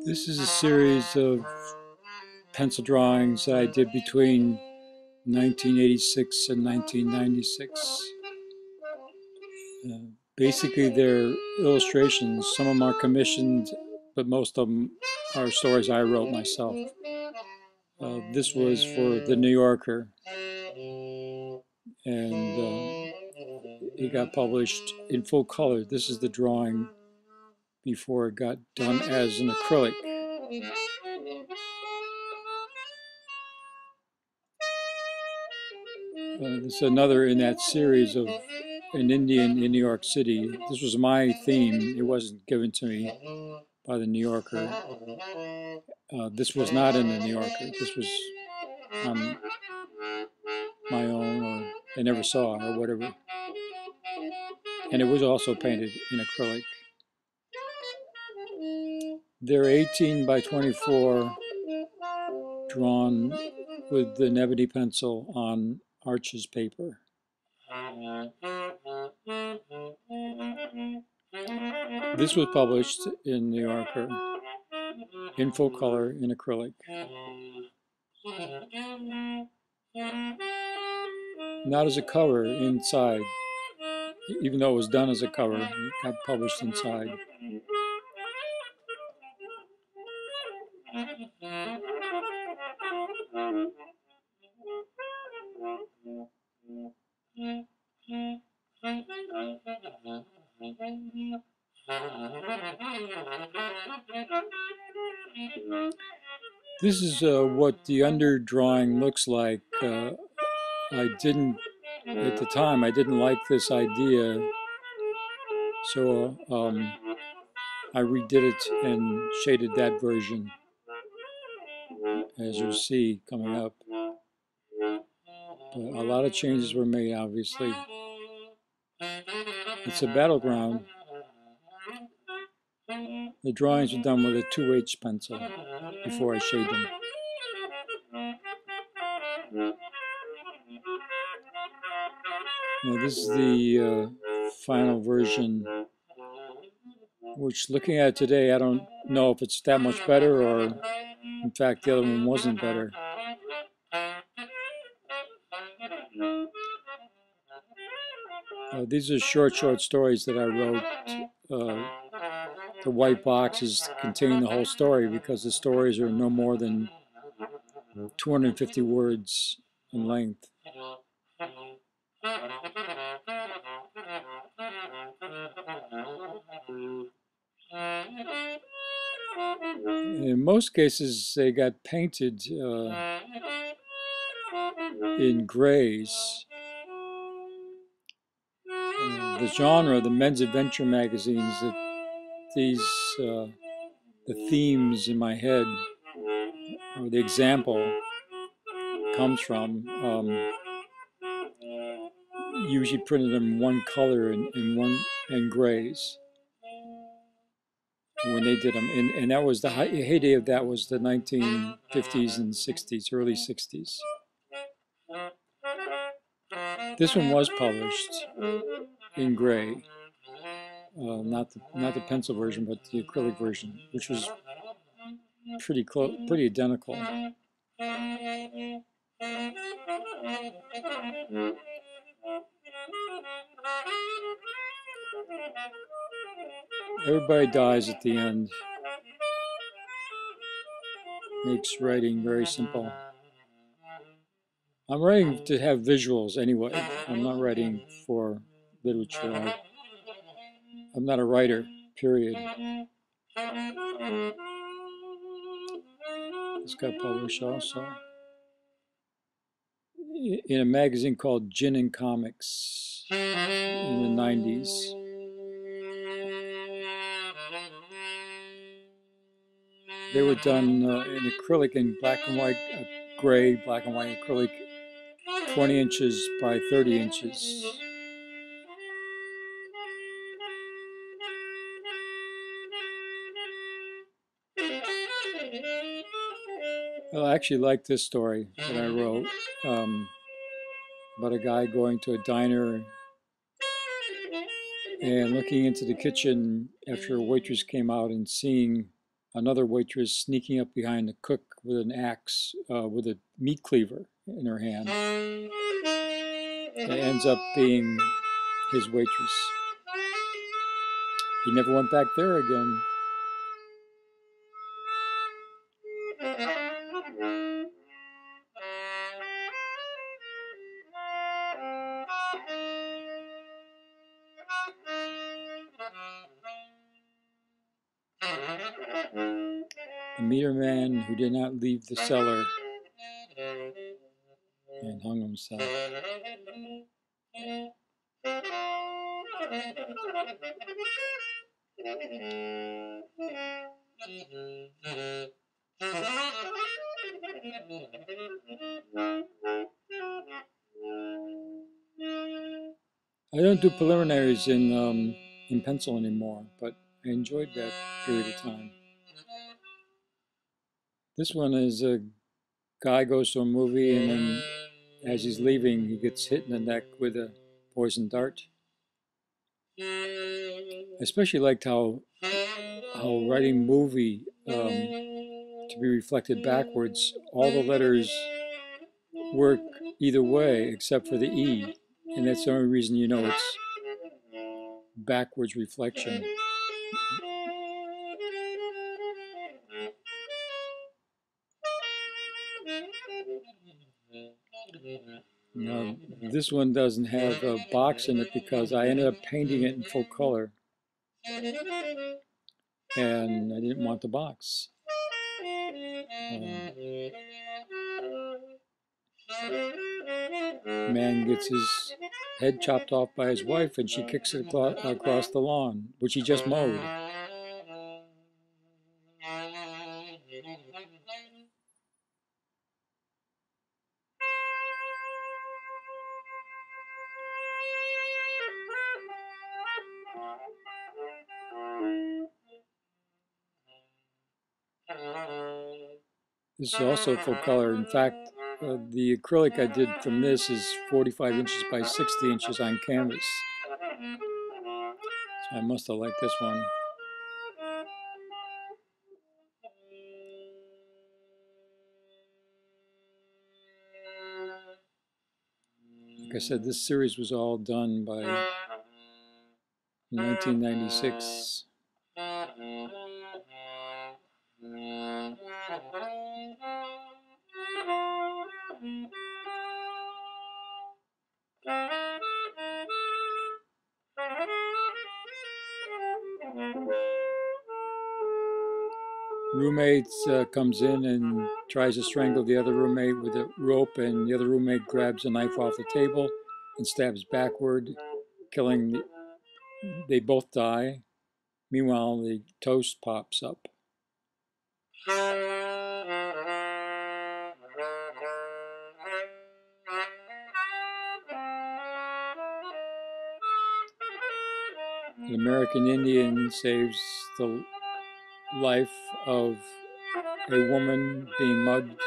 This is a series of pencil drawings I did between 1986 and 1996. Basically, they're illustrations. Some of them are commissioned, but most of them are stories I wrote myself. This was for The New Yorker, and it got published in full color. This is the drawing before it got done as an acrylic. There's another in that series of an Indian in New York City. This was my theme. It wasn't given to me by the New Yorker. This was not in the New Yorker. This was on my own, or I never saw it, or whatever. And it was also painted in acrylic. They're 18 by 24, drawn with the ebony pencil on Arches paper. This was published in New Yorker in full color in acrylic. Not as a cover inside, even though it was done as a cover, it got published inside. This is what the underdrawing looks like. I didn't, at the time, I didn't like this idea, so I redid it and shaded that version, as you'll see coming up. But a lot of changes were made, obviously. It's a battleground. The drawings were done with a 2H pencil before I shade them. Now this is the final version, which looking at it today, I don't know if it's that much better or in fact the other one wasn't better. These are short stories that I wrote. The white boxes contain the whole story because the stories are no more than 250 words in length. In most cases, they got painted in grays. The genre, the men's adventure magazines, that these the themes in my head, or the example comes from, usually printed in one color and grays when they did them, and that was the heyday of that was the 1950s and 60s, early 60s. This one was published in gray, not the pencil version, but the acrylic version, which was pretty close, pretty identical. Everybody dies at the end. Makes writing very simple. I'm writing to have visuals anyway. I'm not writing for literature. I'm not a writer, period. This got published also in a magazine called Gin and Comics in the 90s. They were done in acrylic and black and white, gray, black and white acrylic, 20 inches by 30 inches. Well, I actually like this story that I wrote about a guy going to a diner and looking into the kitchen after a waitress came out and seeing another waitress sneaking up behind the cook with an axe, with a meat cleaver in her hand. It ends up being his waitress. He never went back there again. The meter man who did not leave the cellar and hung himself. I don't do preliminaries in pencil anymore, but I enjoyed that period of time. This one is a guy goes to a movie, and then as he's leaving, he gets hit in the neck with a poison dart. I especially liked how writing movie to be reflected backwards, all the letters work either way except for the E, and that's the only reason you know it's backwards reflection. Now, this one doesn't have a box in it because I ended up painting it in full color, and I didn't want the box. Man gets his head chopped off by his wife, and she kicks it across the lawn, which he just mowed. This is also full color. In fact, the acrylic I did from this is 45 inches by 60 inches on canvas. So I must have liked this one. Like I said, this series was all done by 1996. Roommate comes in and tries to strangle the other roommate with a rope, and the other roommate grabs a knife off the table and stabs backward, killing they both die. Meanwhile, the toast pops up. An American Indian saves the life of a woman being mugged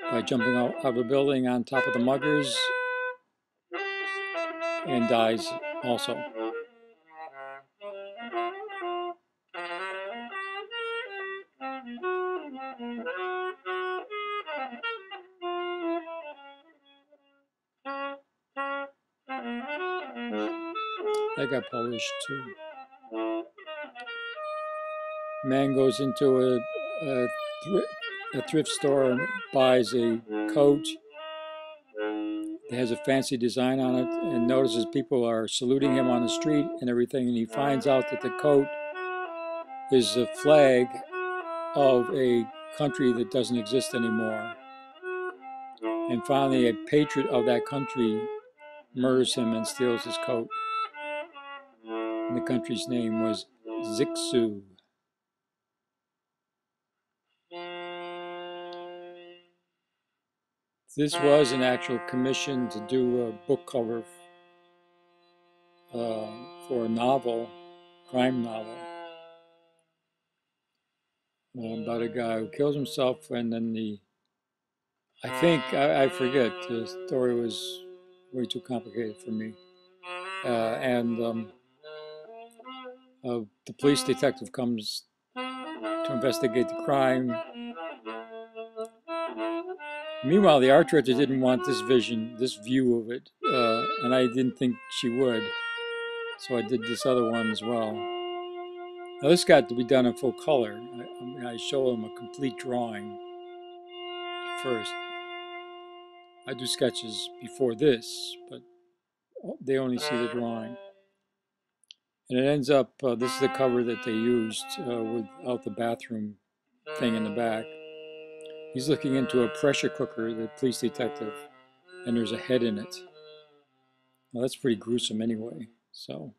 by jumping out of a building on top of the muggers, and dies also. That got published too. Man goes into a thrift store and buys a coat that has a fancy design on it, and notices people are saluting him on the street and everything, and he finds out that the coat is a flag of a country that doesn't exist anymore. And finally, a patriot of that country murders him and steals his coat. And the country's name was Zixu. This was an actual commission to do a book cover for a novel, crime novel, about a guy who kills himself, and then I forget, the story was way too complicated for me. The police detective comes to investigate the crime. Meanwhile, the art director didn't want this view of it, and I didn't think she would. So I did this other one as well. Now this got to be done in full color. I show them a complete drawing first. I do sketches before this, but they only see the drawing. And it ends up, this is the cover that they used without the bathroom thing in the back. He's looking into a pressure cooker, the police detective, and there's a head in it. Well, that's pretty gruesome anyway. So